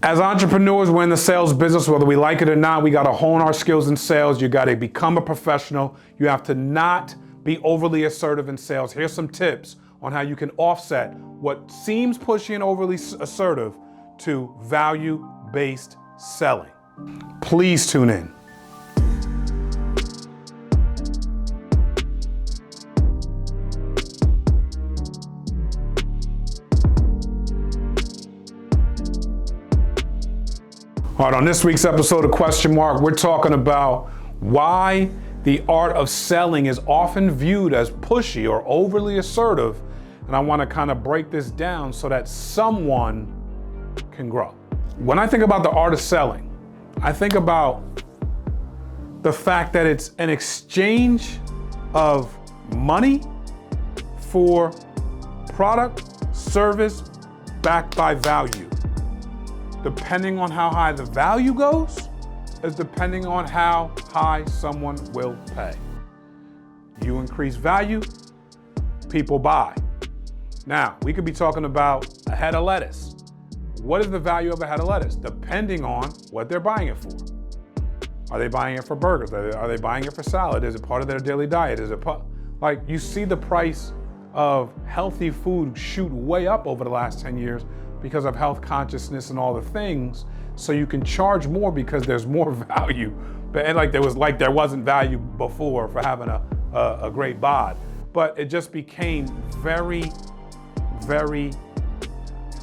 As entrepreneurs, we're in the sales business, whether we like it or not. We got to hone our skills in sales. You got to become a professional. You have to not be overly assertive in sales. Here's some tips on how you can offset what seems pushy and overly assertive to value-based selling. Please tune in. All right, on this week's episode of Question Mark, we're talking about why the art of selling is often viewed as pushy or overly assertive. And I want to kind of break this down so that someone can grow. When I think about the art of selling, I think about the fact that it's an exchange of money for product, service, backed by value. Depending on how high the value goes, is depending on how high someone will pay. You increase value, people buy. Now, we could be talking about a head of lettuce. What is the value of a head of lettuce? Depending on what they're buying it for. Are they buying it for burgers? Are they buying it for salad? Is it part of their daily diet? Is it like you see the price of healthy food shoot way up over the last 10 years because of health consciousness and all the things, so you can charge more because there's more value. And there wasn't value before for having a great bod. But it just became very, very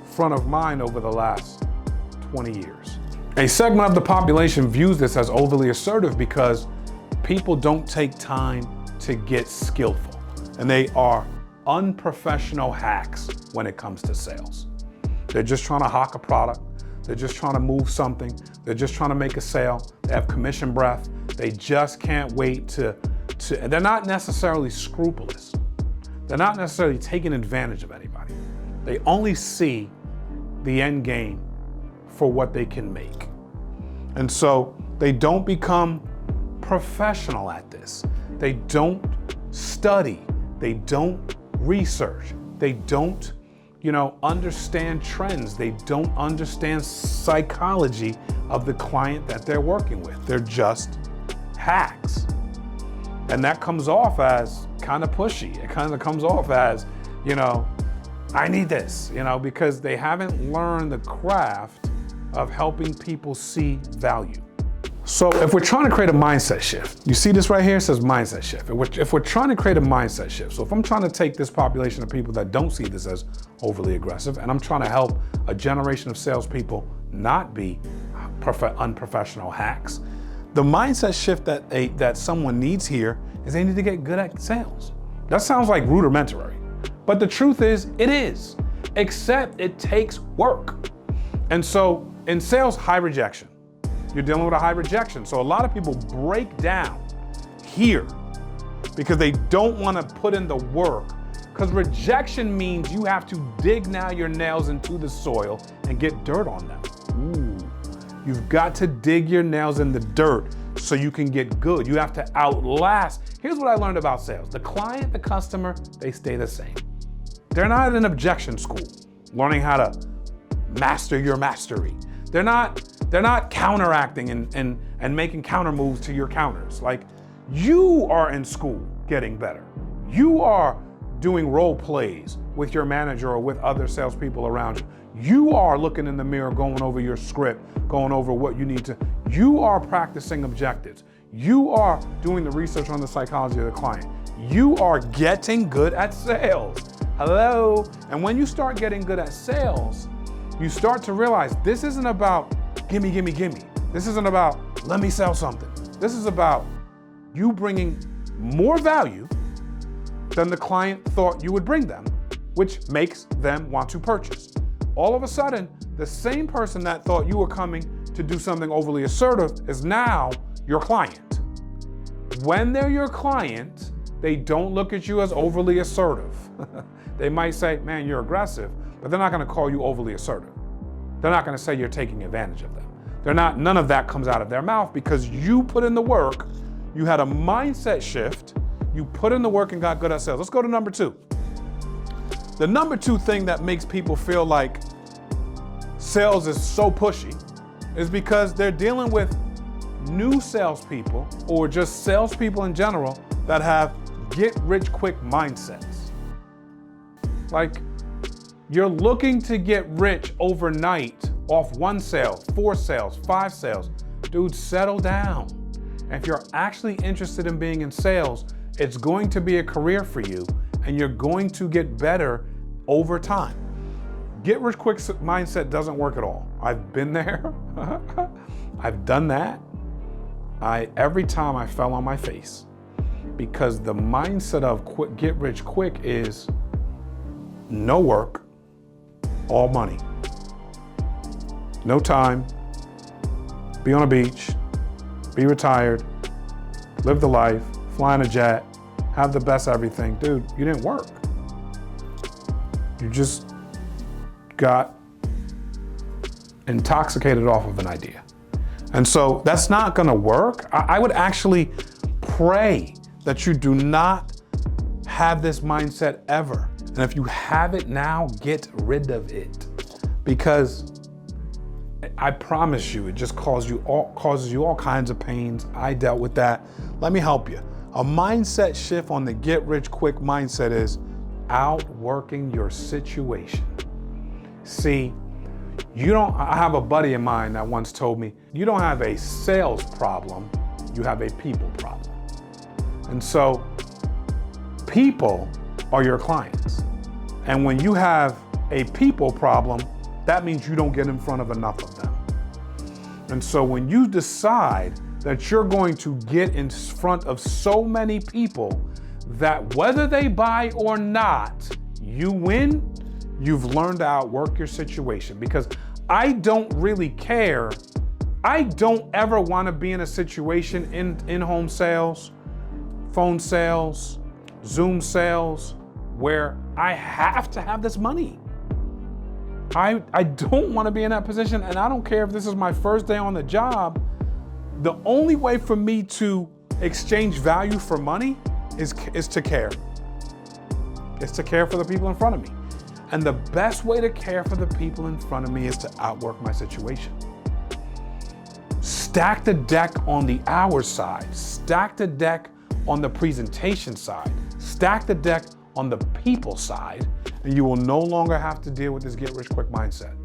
front of mind over the last 20 years. A segment of the population views this as overly assertive because people don't take time to get skillful. And they are unprofessional hacks when it comes to sales. They're just trying to hawk a product. They're just trying to move something. They're just trying to make a sale. They have commission breath. They just can't wait to they're not necessarily scrupulous. They're not necessarily taking advantage of anybody. They only see the end game for what they can make. And so they don't become professional at this. They don't study. They don't research. They don't understand trends. They don't understand psychology of the client that they're working with. They're just hacks. And that comes off as kind of pushy. It kind of comes off as, I need this, because they haven't learned the craft of helping people see value. So if we're trying to create a mindset shift, you see this right here, it says mindset shift. If we're trying to create a mindset shift, so if I'm trying to take this population of people that don't see this as overly aggressive, and I'm trying to help a generation of salespeople not be unprofessional hacks, the mindset shift that someone needs here is they need to get good at sales. That sounds like rudimentary, but the truth is, it is, except it takes work. And so in sales, high rejection. You're dealing with a high rejection. So a lot of people break down here because they don't want to put in the work, because rejection means you have to dig now your nails into the soil and get dirt on them. Ooh. You've got to dig your nails in the dirt so you can get good. You have to outlast. Here's what I learned about sales. The client, the customer, they stay the same. They're not at an objection school learning how to master your mastery. They're not counteracting and making counter moves to your counters. Like, you are in school getting better. You are doing role plays with your manager or with other salespeople around you. You are looking in the mirror, going over your script, going over what you need to. You are practicing objectives. You are doing the research on the psychology of the client. You are getting good at sales. Hello? And when you start getting good at sales, you start to realize this isn't about gimme, gimme, gimme. This isn't about let me sell something. This is about you bringing more value than the client thought you would bring them, which makes them want to purchase. All of a sudden, the same person that thought you were coming to do something overly assertive is now your client. When they're your client, they don't look at you as overly assertive. They might say, man, you're aggressive, but they're not gonna call you overly assertive. They're not gonna say you're taking advantage of them. None of that comes out of their mouth because you put in the work, you had a mindset shift, you put in the work and got good at sales. Let's go to number 2. The number 2 thing that makes people feel like sales is so pushy is because they're dealing with new salespeople or just salespeople in general that have get-rich-quick mindsets. Like, you're looking to get rich overnight off 1 sale, 4 sales, 5 sales. Dude, settle down. If you're actually interested in being in sales, it's going to be a career for you and you're going to get better over time. Get-rich-quick mindset doesn't work at all. I've been there. I've done that. Every time I fell on my face because the mindset of get rich quick is no work, all money, no time, be on a beach, be retired, live the life, fly in a jet, have the best everything. Dude, you didn't work. You just got intoxicated off of an idea. And so that's not gonna work. I would actually pray that you do not have this mindset ever. And if you have it now, get rid of it. Because I promise you, it just causes you all kinds of pains. I dealt with that. Let me help you. A mindset shift on the get-rich-quick mindset is outworking your situation. See, I have a buddy of mine that once told me, you don't have a sales problem, you have a people problem. And so, people are your clients. And when you have a people problem, that means you don't get in front of enough of them. And so when you decide that you're going to get in front of so many people that whether they buy or not, you win, you've learned to outwork your situation. Because I don't really care. I don't ever want to be in a situation in-home sales, phone sales, Zoom sales, where I have to have this money. I don't want to be in that position, and I don't care if this is my first day on the job. The only way for me to exchange value for money is to care. It's to care for the people in front of me. And the best way to care for the people in front of me is to outwork my situation. Stack the deck on the hours side. Stack the deck on the presentation side. Stack the deck on the people side, and you will no longer have to deal with this get-rich-quick mindset.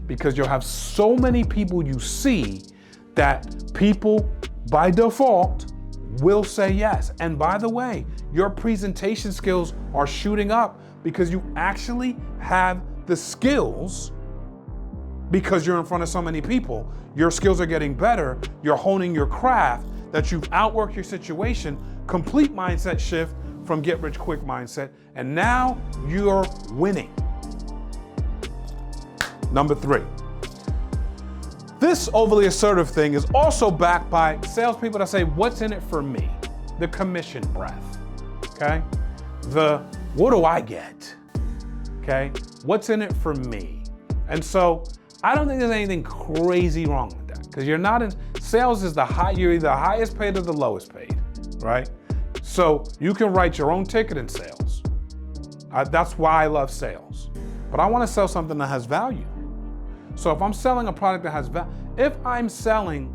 Because you'll have so many people you see that people, by default, will say yes. And by the way, your presentation skills are shooting up because you actually have the skills. Because you're in front of so many people, your skills are getting better, you're honing your craft, that you've outworked your situation, complete mindset shift from get-rich-quick mindset, and now you're winning. Number 3. This overly assertive thing is also backed by salespeople that say, what's in it for me? The commission breath, okay? The, what do I get? Okay? What's in it for me? And so, I don't think there's anything crazy wrong with that, because you're not in, sales is you're either the highest paid or the lowest paid, right? So you can write your own ticket in sales. That's why I love sales. But I want to sell something that has value. So if I'm selling a product that has value, if I'm selling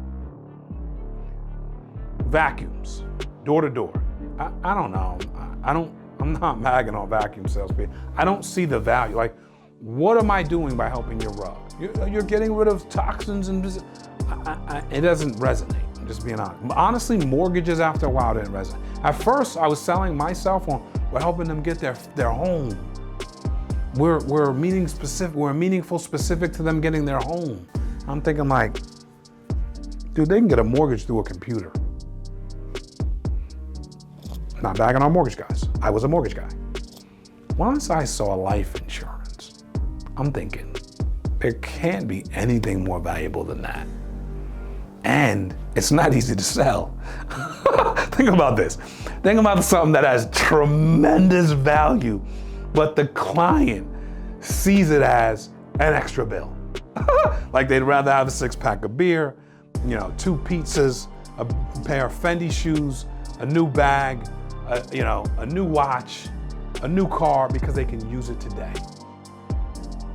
vacuums, door to door, I don't know. I'm not magging on vacuum salespeople. I don't see the value. Like, what am I doing by helping your rug? You're getting rid of toxins and it doesn't resonate. I'm just being honest. Honestly, mortgages after a while didn't resonate. At first, I was selling myself on, we're helping them get their home. We're meaningful specific to them getting their home. I'm thinking like, dude, they can get a mortgage through a computer. Not bagging on mortgage guys. I was a mortgage guy. Once I saw life insurance, I'm thinking, there can't be anything more valuable than that. And it's not easy to sell. Think about this. Think about something that has tremendous value, but the client sees it as an extra bill. Like they'd rather have a 6-pack of beer, 2 pizzas, a pair of Fendi shoes, a new bag, a new watch, a new car, because they can use it today.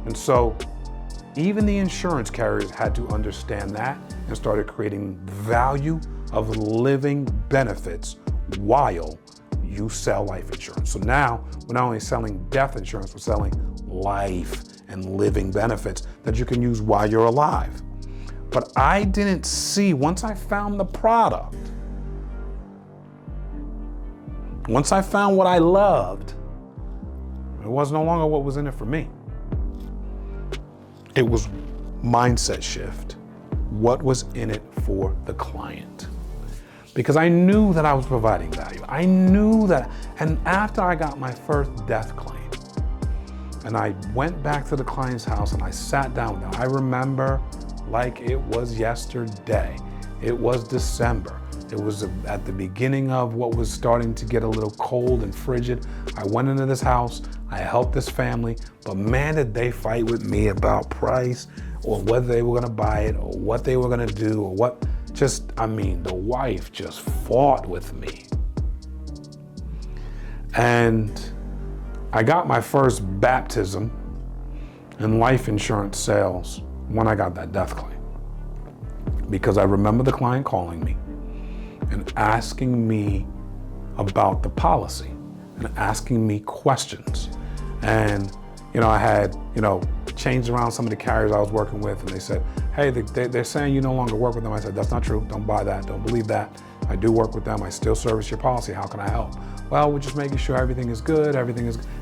And so Even the insurance carriers had to understand that and started creating value of living benefits while you sell life insurance. So now we're not only selling death insurance, we're selling life and living benefits that you can use while you're alive. But I didn't see, once I found the product, once I found what I loved, it was no longer what was in it for me. It was mindset shift. What was in it for the client? Because I knew that I was providing value. I knew that, and after I got my first death claim, and I went back to the client's house and I sat down with them, I remember like it was yesterday. It was December. It was at the beginning of what was starting to get a little cold and frigid. I went into this house, I helped this family, but man, did they fight with me about price or whether they were gonna buy it or what they were gonna do or what, the wife just fought with me. And I got my first baptism in life insurance sales when I got that death claim. Because I remember the client calling me and asking me about the policy and asking me questions. And, I had, changed around some of the carriers I was working with, and they said, hey, they're saying you no longer work with them. I said, that's not true. Don't buy that. Don't believe that. I do work with them. I still service your policy. How can I help? Well, we're just making sure everything is good.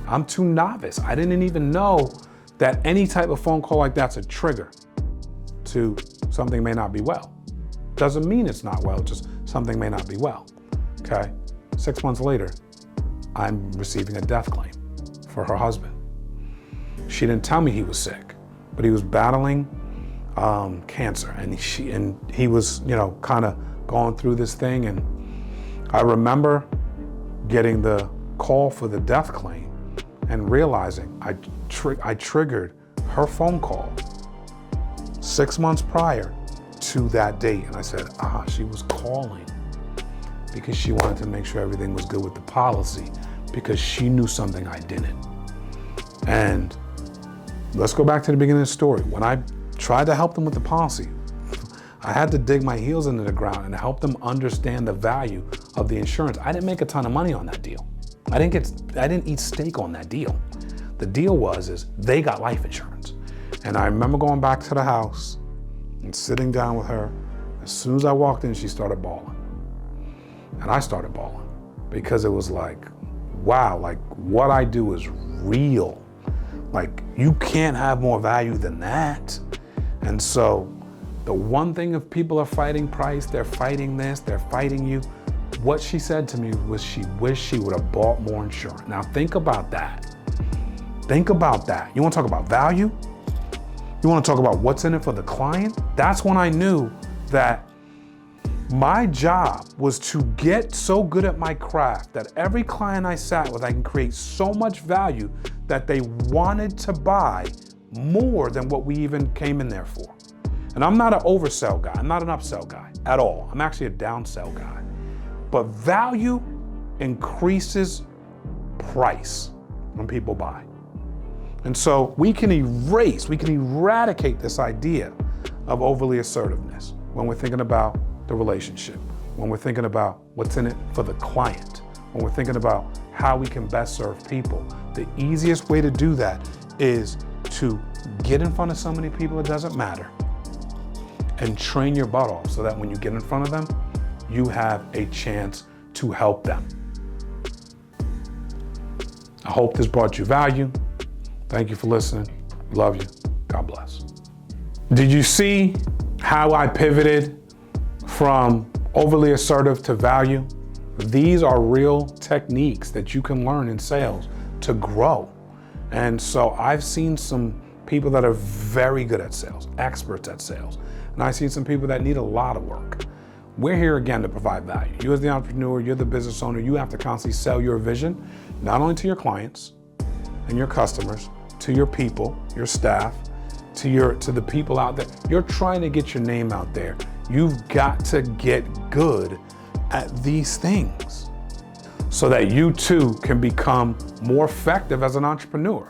I'm too novice. I didn't even know that any type of phone call like that's a trigger to something may not be well. Doesn't mean it's not well, just something may not be well, okay? 6 months later, I'm receiving a death claim for her husband. She didn't tell me he was sick, but he was battling cancer, and he was, kind of going through this thing. And I remember getting the call for the death claim and realizing I triggered her phone call 6 months prior to that date. And I said, she was calling because she wanted to make sure everything was good with the policy because she knew something I didn't. And let's go back to the beginning of the story. When I tried to help them with the policy, I had to dig my heels into the ground and help them understand the value of the insurance. I didn't make a ton of money on that deal. I didn't eat steak on that deal. The deal is they got life insurance. And I remember going back to the house and sitting down with her. As soon as I walked in, she started bawling. And I started bawling because it was like, wow, like what I do is real. Like you can't have more value than that. And so the one thing, if people are fighting price, they're fighting this, they're fighting you. What she said to me was she wished she would have bought more insurance. Now think about that. Think about that. You want to talk about value? You want to talk about what's in it for the client? That's when I knew that my job was to get so good at my craft that every client I sat with, I can create so much value that they wanted to buy more than what we even came in there for. And I'm not an oversell guy. I'm not an upsell guy at all. I'm actually a downsell guy. But value increases price when people buy. And so we can eradicate this idea of overly assertiveness when we're thinking about the relationship, when we're thinking about what's in it for the client, when we're thinking about how we can best serve people. The easiest way to do that is to get in front of so many people it doesn't matter and train your butt off so that when you get in front of them, you have a chance to help them. I hope this brought you value. Thank you for listening. Love you. God bless. Did you see how I pivoted from overly assertive to value? These are real techniques that you can learn in sales to grow. And so I've seen some people that are very good at sales, experts at sales. And I've seen some people that need a lot of work. We're here again to provide value. You as the entrepreneur, you're the business owner, you have to constantly sell your vision, not only to your clients and your customers, to your people, your staff, to the people out there. You're trying to get your name out there. You've got to get good at these things so that you too can become more effective as an entrepreneur.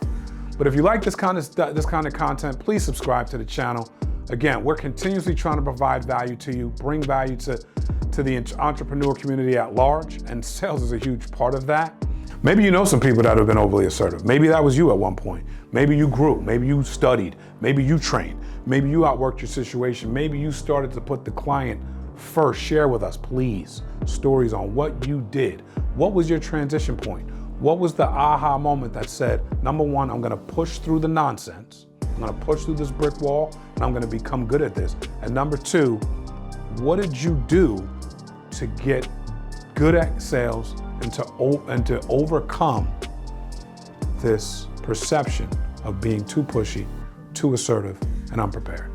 But if you like this kind of content, please subscribe to the channel. Again, we're continuously trying to provide value to you, bring value to the entrepreneur community at large, and sales is a huge part of that. Maybe you know some people that have been overly assertive. Maybe that was you at one point. Maybe you grew, maybe you studied, maybe you trained, maybe you outworked your situation, maybe you started to put the client first. Share with us, please, stories on what you did. What was your transition point? What was the aha moment that said, number one, I'm gonna push through the nonsense, I'm gonna push through this brick wall, and I'm gonna become good at this. And number two, what did you do to get good at sales and to overcome this perception of being too pushy, too assertive, and unprepared?